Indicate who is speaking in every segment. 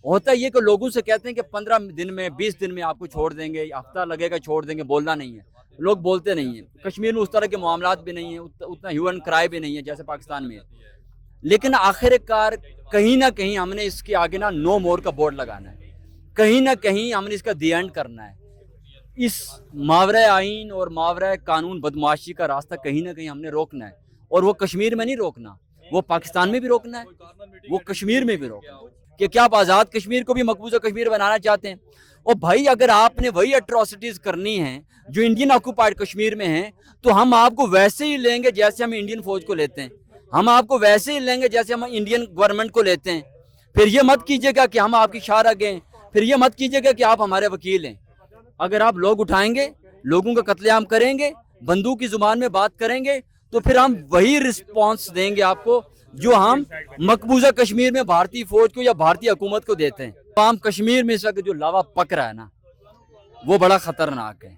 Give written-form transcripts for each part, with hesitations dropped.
Speaker 1: ہوتا یہ کہ لوگوں سے کہتے ہیں کہ 15 دن میں 20 دن میں آپ کو چھوڑ دیں گے، ہفتہ لگے گا چھوڑ دیں گے، بولنا نہیں ہے، لوگ بولتے نہیں ہیں۔ کشمیر میں اس طرح کے معاملات بھی نہیں ہیں، اتنا ہیومن کرائم بھی نہیں ہے جیسے پاکستان میں ہے، لیکن آخر کار کہیں نہ کہیں ہم نے اس کے آگے نا نو مور کا بورڈ لگانا ہے، کہیں نہ کہیں ہم نے اس کا دی اینڈ کرنا ہے۔ اس ماورۂ آئین اور ماورۂ قانون بدمعاشی کا راستہ کہیں نہ کہیں ہم نے روکنا ہے، اور وہ کشمیر میں نہیں روکنا، وہ پاکستان میں بھی روکنا ہے، وہ کشمیر میں بھی روکنا ہے کہ کیا آپ آزاد کشمیر کو بھی مقبوضہ کشمیر بنانا چاہتے ہیں؟ اور بھائی اگر آپ نے وہی اٹراسٹیز کرنی ہیں جو انڈین آکوپائڈ کشمیر میں ہیں تو ہم آپ کو ویسے ہی لیں گے جیسے ہم انڈین فوج کو لیتے ہیں، ہم آپ کو ویسے ہی لیں گے جیسے ہم انڈین گورنمنٹ کو لیتے ہیں۔ پھر یہ مت کیجیے گا کہ ہم آپ کی شاہ گئے، پھر یہ مت کیجیے گا کہ آپ ہمارے وکیل ہیں۔ اگر آپ لوگ اٹھائیں گے، لوگوں کا قتل عام کریں گے، بندوق کی زبان میں بات کریں گے، تو پھر ہم وہی رسپانس دیں گے آپ کو جو ہم مقبوضہ کشمیر میں بھارتی فوج کو یا بھارتی حکومت کو دیتے ہیں۔ عام کشمیر میں اس وقت جو لاوا پک رہا ہے نا، وہ بڑا خطرناک ہے۔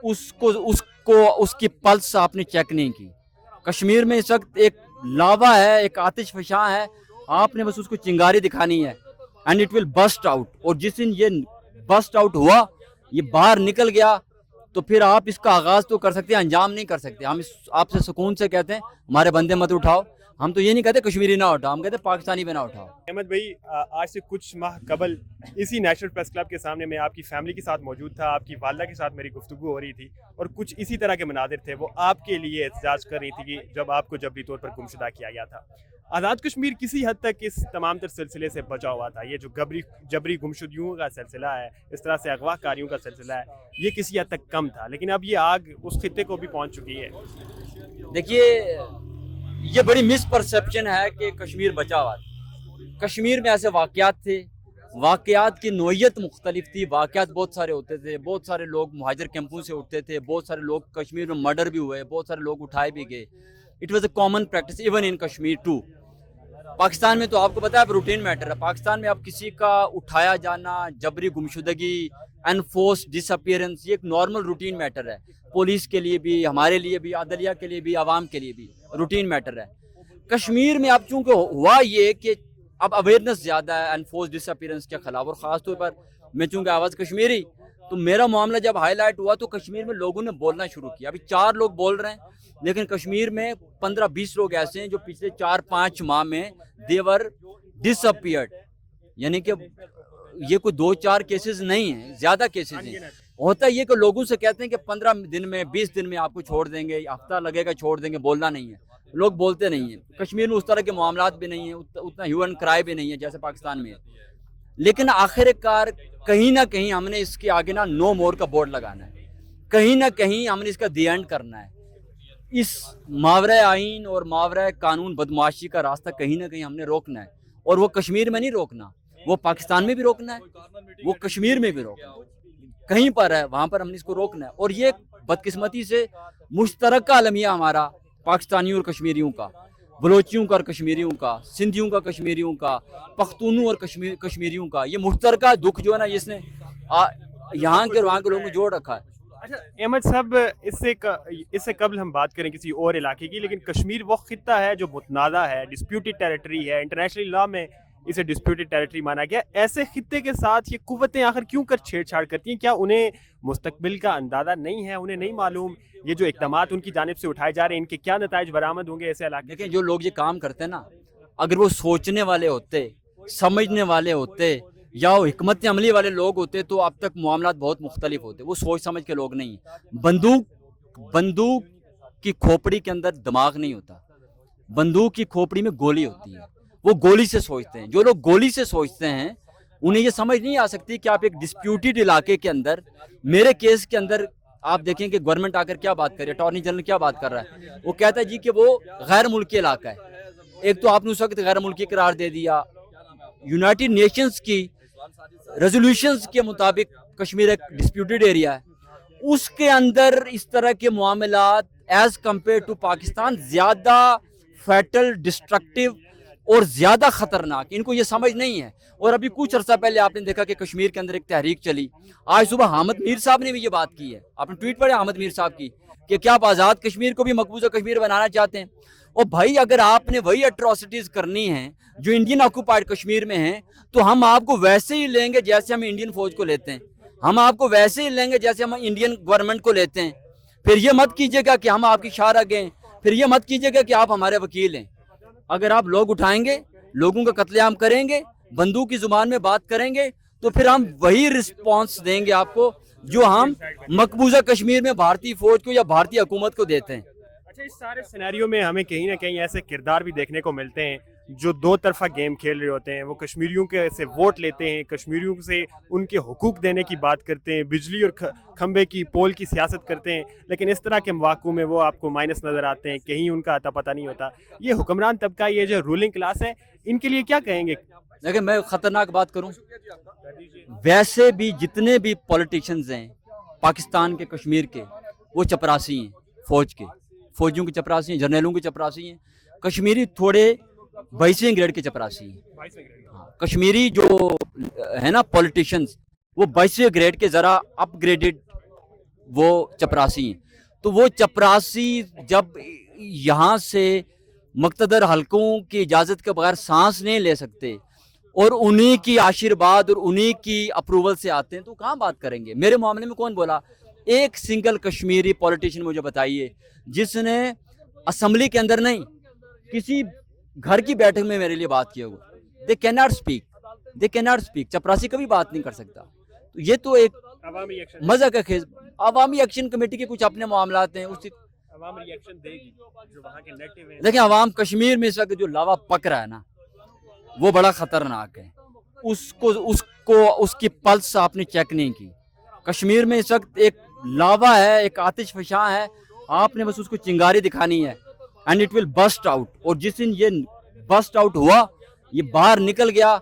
Speaker 1: اس کی پلس آپ نے چیک نہیں کی۔ کشمیر میں اس وقت ایک لاوا ہے، ایک آتش فشاں ہے، آپ نے بس اس کو چنگاری دکھانی ہے، and it will burst out. اور جس دن یہ بسٹ آؤٹ ہوا، یہ باہر نکل گیا، تو پھر آپ اس کا آغاز تو کر سکتے ہیں، انجام نہیں کر سکتے۔ ہم آپ سے سکون سے کہتے ہیں ہمارے بندے مت اٹھاؤ، ہم تو یہ نہیں کہتے کشمیری نہ اٹھاؤ، ہم کہتے ہیں پاکستانی بھی نہ اٹھاؤ۔
Speaker 2: احمد بھائی، آج سے کچھ ماہ قبل اسی نیشنل پریس کلب کے سامنے میں آپ کی فیملی کے ساتھ موجود تھا، آپ کی والدہ کے ساتھ میری گفتگو ہو رہی تھی، اور کچھ اسی طرح کے مناظر تھے، وہ آپ کے لیے احتجاج کر رہی تھی کہ جب آپ کو جبری طور پر گمشدہ کیا گیا تھا۔ آزاد کشمیر کسی حد تک اس تمام تر سلسلے سے بچا ہوا تھا۔ یہ جو جبری گمشدگیوں کا سلسلہ ہے، اس طرح سے اغوا کاریوں کا سلسلہ ہے، یہ کسی حد تک کم تھا، لیکن اب یہ آگ اس خطے کو بھی پہنچ چکی ہے۔
Speaker 1: دیکھیے، یہ بڑی مس پرسپشن ہے کہ کشمیر بچا ہوا تھا۔ کشمیر میں ایسے واقعات تھے، واقعات کی نوعیت مختلف تھی، واقعات بہت سارے ہوتے تھے، بہت سارے لوگ مہاجر کیمپوں سے اٹھتے تھے، بہت سارے لوگ کشمیر میں مرڈر بھی ہوئے، بہت سارے لوگ اٹھائے بھی گئے۔ It was a common practice even in Kashmir too. Pakistan میں تو آپ کو پتا ہے روٹین میٹر ہے، پاکستان میں اب کسی کا اٹھایا جانا، جبری گمشدگی، انفورس ڈس اپیئرنس، یہ ایک نارمل روٹین میٹر ہے، پولیس کے لیے بھی، ہمارے لیے بھی، عدلیہ کے لیے بھی، عوام کے لیے بھی روٹین میٹر ہے۔ کشمیر میں اب چونکہ ہوا یہ کہ اب اویئرنس زیادہ ہے انفورس ڈس اپیئرنس کے خلاف، اور خاص طور پر میں چونکہ آواز کشمیری، تو میرا معاملہ جب ہائی لائٹ ہوا تو کشمیر میں لوگوں نے بولنا شروع کیا۔ ابھی 4 لوگ بول رہے ہیں، لیکن کشمیر میں 15-20 لوگ ایسے ہیں جو پچھلے 4-5 ماہ میں دیور ڈس اپیئرڈ، یعنی کہ یہ کوئی 2-4 کیسز نہیں ہیں، زیادہ کیسز ہیں۔ ہوتا یہ کہ لوگوں سے کہتے ہیں کہ 15 دن میں 20 دن میں آپ کو چھوڑ دیں گے، ہفتہ لگے گا چھوڑ دیں گے، بولنا نہیں ہے، لوگ بولتے نہیں ہیں۔ کشمیر میں اس طرح کے معاملات بھی نہیں ہیں، اتنا ہیومن کرائم بھی نہیں ہے جیسے پاکستان میں ہے، لیکن آخر کار کہیں نہ کہیں ہم نے اس کے آگے نا نو مور کا بورڈ لگانا ہے، کہیں نہ کہیں ہم نے اس کا دی اینڈ کرنا ہے۔ اس ماورۂ آئین اور ماورۂ قانون بدمعاشی کا راستہ کہیں نہ کہیں ہم نے روکنا ہے، اور وہ کشمیر میں نہیں روکنا، وہ پاکستان میں بھی روکنا ہے، وہ کشمیر میں بھی روکنا ہے، کہیں پر ہے وہاں پر ہم نے اس کو روکنا ہے۔ اور یہ بدقسمتی سے مشترکہ المیہ ہمارا پاکستانیوں اور کشمیریوں کا، بلوچیوں کا اور کشمیریوں کا، سندھیوں کا کشمیریوں کا، پختونوں اور کشمیریوں کا، یہ مشترکہ دکھ جو ہے نا، اس نے یہاں کے اور وہاں کے لوگوں کو جوڑ رکھا ہے۔
Speaker 2: اچھا احمد صاحب، اس سے قبل ہم بات کریں کسی اور علاقے کی، لیکن کشمیر وہ خطہ ہے جو متنازع ہے، ڈسپیوٹڈ ٹیریٹری ہے، انٹرنیشنل لا میں اسے ڈسپیوٹڈ ٹیریٹری مانا گیا۔ ایسے خطے کے ساتھ یہ قوتیں آخر کیوں کر چھیڑ چھاڑ کرتی ہیں؟ کیا انہیں مستقبل کا اندازہ نہیں ہے؟ انہیں نہیں معلوم یہ جو اقدامات ان کی جانب سے اٹھائے جا رہے ہیں، ان کے کیا نتائج برآمد ہوں گے ایسے علاقے؟
Speaker 1: دیکھیں، جو لوگ یہ کام کرتے ہیں نا، اگر وہ سوچنے والے ہوتے، سمجھنے والے ہوتے، یا وہ حکمت عملی والے لوگ ہوتے تو اب تک معاملات بہت مختلف ہوتے۔ وہ سوچ سمجھ کے لوگ نہیں ہیں۔ بندوق کی کھوپڑی کے اندر دماغ نہیں ہوتا، بندوق کی کھوپڑی میں گولی ہوتی ہے، وہ گولی سے سوچتے ہیں۔ جو لوگ گولی سے سوچتے ہیں انہیں یہ سمجھ نہیں آ سکتی کہ آپ ایک ڈسپیوٹڈ علاقے کے اندر، میرے کیس کے اندر آپ دیکھیں کہ گورنمنٹ آ کر کیا بات کر رہی ہے، اٹارنی جنرل کیا بات کر رہا ہے، وہ کہتا ہے جی کہ وہ غیر ملکی علاقہ ہے۔ ایک تو آپ نے اس وقت غیر ملکی قرار دے دیا، یونائٹڈ نیشنز کی ریزولوشنز کے مطابق کشمیر ایک ڈسپیوٹڈ ایریا ہے، اس کے اندر اس طرح کے معاملات ایز کمپیئر ٹو پاکستان زیادہ فیٹل، ڈسٹرکٹیو اور زیادہ خطرناک، ان کو یہ سمجھ نہیں ہے۔ اور ابھی کچھ عرصہ پہلے آپ نے دیکھا کہ کشمیر کے اندر ایک تحریک چلی، آج صبح حامد میر صاحب نے بھی یہ بات کی ہے، آپ نے ٹویٹ پڑھا حامد میر صاحب کی کہ کیا آپ آزاد کشمیر کو بھی مقبوضہ کشمیر بنانا چاہتے ہیں؟ اور بھائی اگر آپ نے وہی اٹراسٹیز کرنی ہیں جو انڈین آکوپائڈ کشمیر میں ہیں تو ہم آپ کو ویسے ہی لیں گے جیسے ہم انڈین فوج کو لیتے ہیں, ہم آپ کو ویسے ہی لیں گے جیسے ہم انڈین گورنمنٹ کو لیتے ہیں. پھر یہ مت کیجیے گا کہ ہم آپ کی شاہ رگ ہیں, پھر یہ مت کیجیے گا کہ آپ ہمارے وکیل ہیں. اگر آپ لوگ اٹھائیں گے, لوگوں کا قتل عام کریں گے, بندوق کی زبان میں بات کریں گے, تو پھر ہم وہی رسپانس دیں گے آپ کو جو ہم مقبوضہ کشمیر میں بھارتی فوج کو یا بھارتی حکومت کو دیتے ہیں.
Speaker 2: اچھا, اس سارے سینیریو میں ہمیں کہیں نہ کہیں ایسے کردار بھی دیکھنے کو ملتے ہیں جو دو طرفہ گیم کھیل رہے ہوتے ہیں. وہ کشمیریوں کے سے ووٹ لیتے ہیں, کشمیریوں سے ان کے حقوق دینے کی بات کرتے ہیں, بجلی اور کھمبے کی پول کی سیاست کرتے ہیں, لیکن اس طرح کے مواقع میں وہ آپ کو مائنس نظر آتے ہیں, کہیں ان کا اتا پتہ نہیں ہوتا. یہ حکمران طبقہ, یہ جو رولنگ کلاس ہے, ان کے لیے کیا کہیں گے؟
Speaker 1: لیکن میں خطرناک بات کروں, ویسے بھی جتنے بھی پولیٹیشنز ہیں پاکستان کے کشمیر کے, وہ چپراسی ہیں, فوج کے, فوجیوں کے چپراسی ہیں, جرنیلوں کے چپراسی ہیں. کشمیری تھوڑے 22ویں گریڈ کے چپراسی ہیں. کشمیری جو ہے نا پولیٹیشنز, وہ 22ویں گریڈ کے ذرا اپ گریڈڈ وہ چپراسی ہیں. تو وہ چپراسی جب یہاں سے مقتدر حلقوں کی اجازت کے بغیر سانس نہیں لے سکتے اور انہی کی آشیرواد اور انہی کی اپروول سے آتے ہیں, تو کہاں بات کریں گے؟ میرے معاملے میں کون بولا؟ ایک سنگل کشمیری پولیٹیشین مجھے بتائیے جس نے اسمبلی کے اندر نہیں, کسی گھر کی بیٹھک میں میرے لیے بات کیا ہو. They can not speak. چپراسی کبھی بات نہیں کر سکتا. تو یہ تو ایک مزہ کا خیز. عوامی ایکشن کمیٹی کے کچھ اپنے معاملات ہیں,
Speaker 2: عوام ریئیکشن دے گی جو وہاں کے نیگیٹو ہیں.
Speaker 1: دیکھیں عوام کشمیر میں اس وقت جو لاوا پک رہا ہے نا, وہ بڑا خطرناک ہے. اس کی پلس آپ نے چیک نہیں کی. کشمیر میں اس وقت ایک لاوا ہے, ایک آتش فشاں ہے, آپ نے بس اس کو چنگاری دکھانی ہے, and it will burst out. اور جس دن یہ بسٹ آؤٹ ہوا, یہ باہر نکل گیا,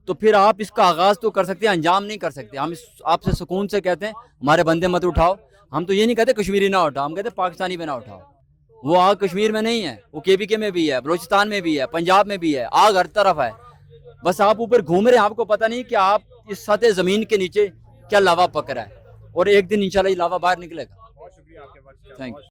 Speaker 1: تو پھر آپ اس کا آغاز تو کر سکتے ہیں, انجام نہیں کر سکتے. ہم آپ سے سکون سے کہتے ہیں ہمارے بندے مت اٹھاؤ. ہم تو یہ نہیں کہتے کشمیری نہ اٹھاؤ, ہم کہتے پاکستانی بھی نہ اٹھاؤ. وہ آگ کشمیر میں نہیں ہے, وہ KPK میں بھی ہے, بلوچستان میں بھی ہے, پنجاب میں بھی ہے, آگ ہر طرف ہے. بس آپ اوپر گھوم رہے ہیں, آپ کو پتہ نہیں کہ آپ اس سطح زمین کے نیچے کیا لاوا پک رہا ہے, اور ایک دن انشاءاللہ یہ لاوا باہر نکلے گا.
Speaker 2: بہت شکریہ آپ کے وقت کا.
Speaker 1: Thank you.